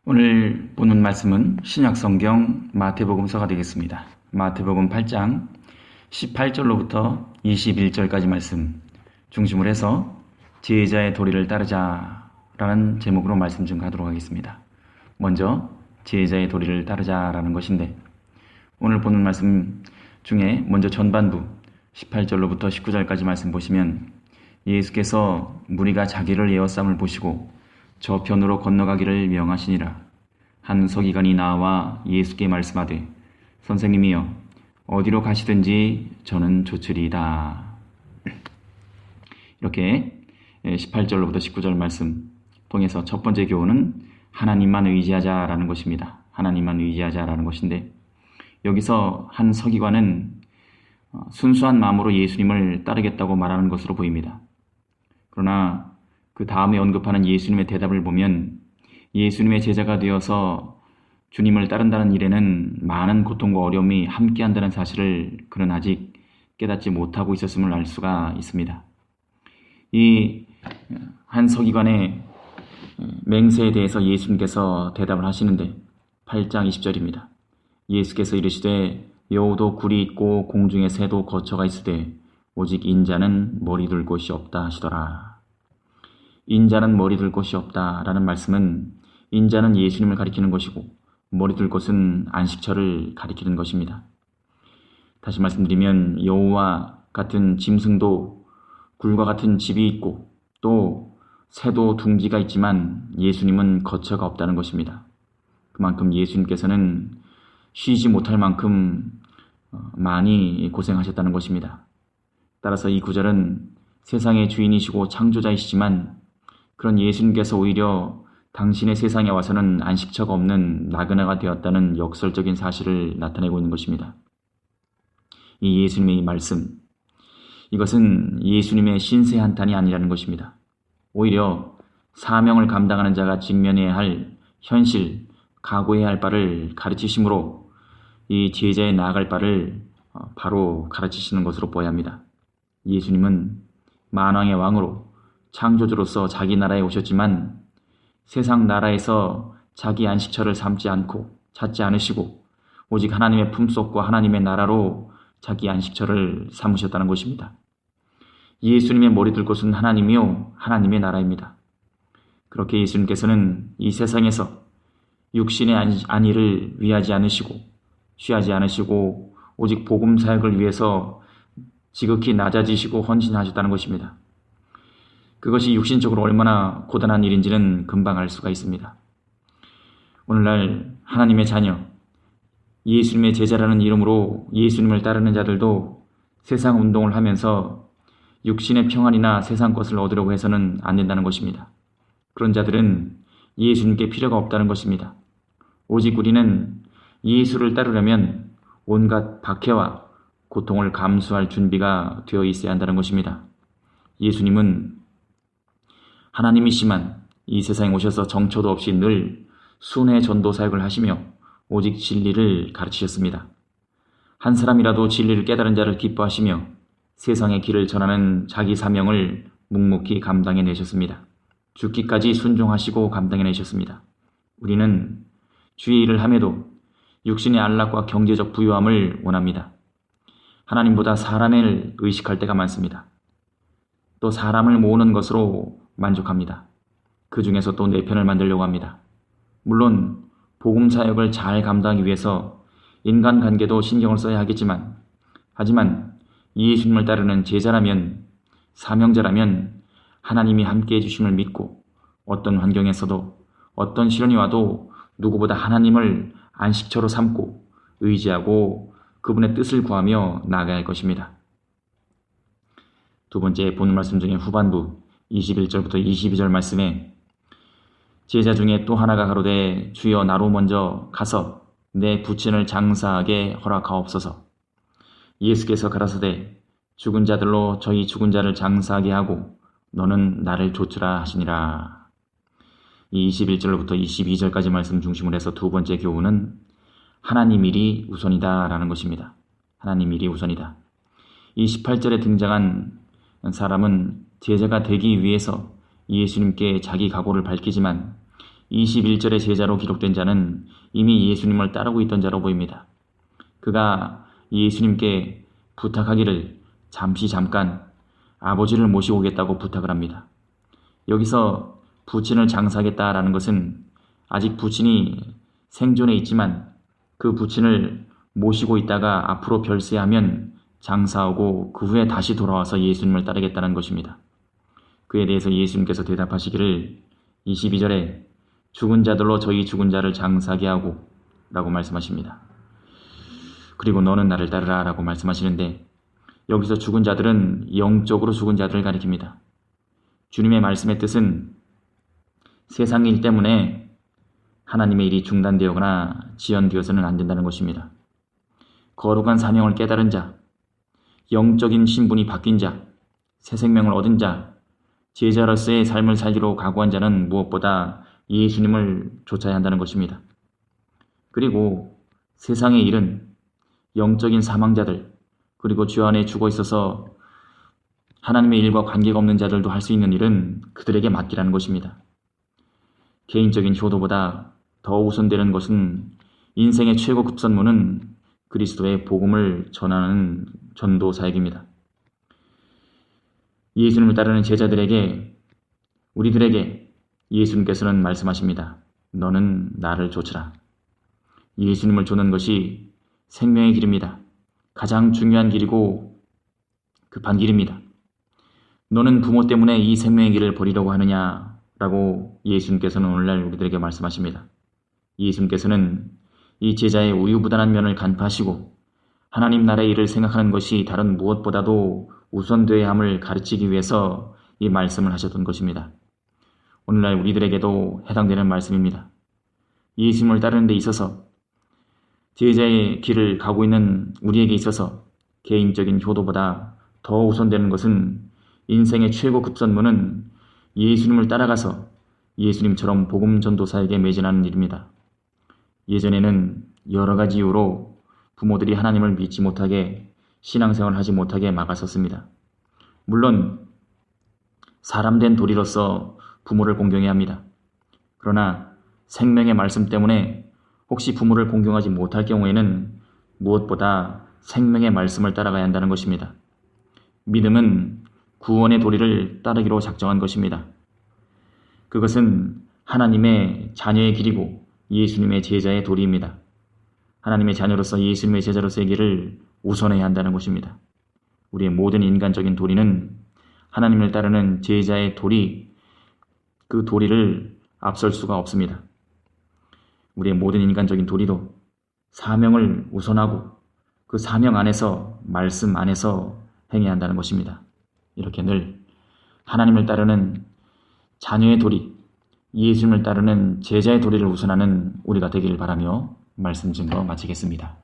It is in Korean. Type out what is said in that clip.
오늘 보는 말씀은 신약성경 마태복음서가 되겠습니다. 마태복음 8장 18절로부터 21절까지 말씀 중심으로 해서 제자의 도리를 따르자라는 제목으로 말씀 좀 가도록 하겠습니다. 먼저 제자의 도리를 따르자라는 것인데, 오늘 보는 말씀 중에 먼저 전반부 18절로부터 19절까지 말씀 보시면, 예수께서 무리가 자기를 에워쌈을 보시고 저편으로 건너가기를 명하시니라. 한 서기관이 나와 예수께 말씀하되, 선생님이여, 어디로 가시든지 저는 좋으리이다. 이렇게 18절로부터 19절 말씀 통해서 첫 번째 교훈은 하나님만 의지하자라는 것입니다. 하나님만 의지하자라는 것인데, 여기서 한 서기관은 순수한 마음으로 예수님을 따르겠다고 말하는 것으로 보입니다. 그러나 그 다음에 언급하는 예수님의 대답을 보면, 예수님의 제자가 되어서 주님을 따른다는 일에는 많은 고통과 어려움이 함께한다는 사실을 그는 아직 깨닫지 못하고 있었음을 알 수가 있습니다. 이 한 서기관의 맹세에 대해서 예수님께서 대답을 하시는데, 8장 20절입니다. 예수께서 이르시되, 여우도 굴이 있고 공중에 새도 거처가 있으되 오직 인자는 머리 둘 곳이 없다 하시더라. 인자는 머리 둘 곳이 없다라는 말씀은, 인자는 예수님을 가리키는 것이고 머리 둘 곳은 안식처를 가리키는 것입니다. 다시 말씀드리면, 여우와 같은 짐승도 굴과 같은 집이 있고 또 새도 둥지가 있지만 예수님은 거처가 없다는 것입니다. 그만큼 예수님께서는 쉬지 못할 만큼 많이 고생하셨다는 것입니다. 따라서 이 구절은 세상의 주인이시고 창조자이시지만 그런 예수님께서 오히려 당신의 세상에 와서는 안식처가 없는 나그네가 되었다는 역설적인 사실을 나타내고 있는 것입니다. 이 예수님의 이 말씀, 이것은 예수님의 신세 한탄이 아니라는 것입니다. 오히려 사명을 감당하는 자가 직면해야 할 현실, 각오해야 할 바를 가르치심으로 이 제자에 나아갈 바를 바로 가르치시는 것으로 보아야 합니다. 예수님은 만왕의 왕으로 창조주로서 자기 나라에 오셨지만 세상 나라에서 자기 안식처를 찾지 않으시고 오직 하나님의 품속과 하나님의 나라로 자기 안식처를 삼으셨다는 것입니다. 예수님의 머리 둘 곳은 하나님이요 하나님의 나라입니다. 그렇게 예수님께서는 이 세상에서 육신의 안위를 위하지 않으시고 취하지 않으시고 오직 복음 사역을 위해서 지극히 낮아지시고 헌신하셨다는 것입니다. 그것이 육신적으로 얼마나 고단한 일인지는 금방 알 수가 있습니다. 오늘날 하나님의 자녀, 예수님의 제자라는 이름으로 예수님을 따르는 자들도 세상 운동을 하면서 육신의 평안이나 세상 것을 얻으려고 해서는 안 된다는 것입니다. 그런 자들은 예수님께 필요가 없다는 것입니다. 오직 우리는 예수를 따르려면 온갖 박해와 고통을 감수할 준비가 되어 있어야 한다는 것입니다. 예수님은 하나님이시만 이 세상에 오셔서 정처도 없이 늘 순회 전도 사역을 하시며 오직 진리를 가르치셨습니다. 한 사람이라도 진리를 깨달은 자를 기뻐하시며 세상의 길을 전하는 자기 사명을 묵묵히 감당해내셨습니다. 죽기까지 순종하시고 감당해내셨습니다. 우리는 주의 일을 함에도 육신의 안락과 경제적 부유함을 원합니다. 하나님보다 사람을 의식할 때가 많습니다. 또 사람을 모으는 것으로 만족합니다. 그 중에서 또 내 편을 만들려고 합니다. 물론 복음 사역을 잘 감당하기 위해서 인간관계도 신경을 써야 하겠지만, 하지만 예수님을 따르는 제자라면, 사명자라면 하나님이 함께해 주심을 믿고 어떤 환경에서도 어떤 시련이 와도 누구보다 하나님을 안식처로 삼고 의지하고 그분의 뜻을 구하며 나아가야 할 것입니다. 두 번째 본문 말씀 중에 후반부 21절부터 22절 말씀에, 제자 중에 또 하나가 가로되, 주여 나로 먼저 가서 내 부친을 장사하게 허락하옵소서. 예수께서 가라사대, 죽은 자들로 저희 죽은 자를 장사하게 하고 너는 나를 좇으라 하시니라. 이 21절부터 22절까지 말씀 중심으로 해서 두 번째 교훈은 하나님 일이 우선이다 라는 것입니다. 하나님 일이 우선이다. 이 18절에 등장한 사람은 제자가 되기 위해서 예수님께 자기 각오를 밝히지만 21절의 제자로 기록된 자는 이미 예수님을 따르고 있던 자로 보입니다. 그가 예수님께 부탁하기를 잠깐 아버지를 모시고 오겠다고 부탁을 합니다. 여기서 부친을 장사하겠다라는 것은 아직 부친이 생존해 있지만 그 부친을 모시고 있다가 앞으로 별세하면 장사하고 그 후에 다시 돌아와서 예수님을 따르겠다는 것입니다. 그에 대해서 예수님께서 대답하시기를 22절에 죽은 자들로 저희 죽은 자를 장사하게 하고 라고 말씀하십니다. 그리고 너는 나를 따르라 라고 말씀하시는데 여기서 죽은 자들은 영적으로 죽은 자들을 가리킵니다. 주님의 말씀의 뜻은 세상의 일 때문에 하나님의 일이 중단되거나 지연되어서는 안 된다는 것입니다. 거룩한 사명을 깨달은 자, 영적인 신분이 바뀐 자, 새 생명을 얻은 자, 제자로서의 삶을 살기로 각오한 자는 무엇보다 예수님을 쫓아야 한다는 것입니다. 그리고 세상의 일은 영적인 사망자들, 그리고 주 안에 죽어 있어서 하나님의 일과 관계가 없는 자들도 할 수 있는 일은 그들에게 맡기라는 것입니다. 개인적인 효도보다 더 우선되는 것은 인생의 최고 급선무는 그리스도의 복음을 전하는 전도 사역입니다. 예수님을 따르는 제자들에게, 우리들에게 예수님께서는 말씀하십니다. 너는 나를 좇으라. 예수님을 좇는 것이 생명의 길입니다. 가장 중요한 길이고 급한 길입니다. 너는 부모 때문에 이 생명의 길을 버리려고 하느냐라고 예수님께서는 오늘날 우리들에게 말씀하십니다. 예수님께서는 이 제자의 우유부단한 면을 간파하시고 하나님 나라의 일을 생각하는 것이 다른 무엇보다도 우선되어야 함을 가르치기 위해서 이 말씀을 하셨던 것입니다. 오늘날 우리들에게도 해당되는 말씀입니다. 예수님을 따르는 데 있어서 제자의 길을 가고 있는 우리에게 있어서 개인적인 효도보다 더 우선되는 것은 인생의 최고 급선무는 예수님을 따라가서 예수님처럼 복음 전도사에게 매진하는 일입니다. 예전에는 여러 가지 이유로 부모들이 하나님을 믿지 못하게 신앙생활을 하지 못하게 막았었습니다. 물론 사람된 도리로서 부모를 공경해야 합니다. 그러나 생명의 말씀 때문에 혹시 부모를 공경하지 못할 경우에는 무엇보다 생명의 말씀을 따라가야 한다는 것입니다. 믿음은 구원의 도리를 따르기로 작정한 것입니다. 그것은 하나님의 자녀의 길이고 예수님의 제자의 도리입니다. 하나님의 자녀로서 예수님의 제자로서의 길을 우선해야 한다는 것입니다. 우리의 모든 인간적인 도리는 하나님을 따르는 제자의 도리, 그 도리를 앞설 수가 없습니다. 우리의 모든 인간적인 도리도 사명을 우선하고 그 사명 안에서, 말씀 안에서 행해야 한다는 것입니다. 이렇게 늘 하나님을 따르는 자녀의 도리, 예수님을 따르는 제자의 도리를 우선하는 우리가 되기를 바라며 말씀 증거 마치겠습니다.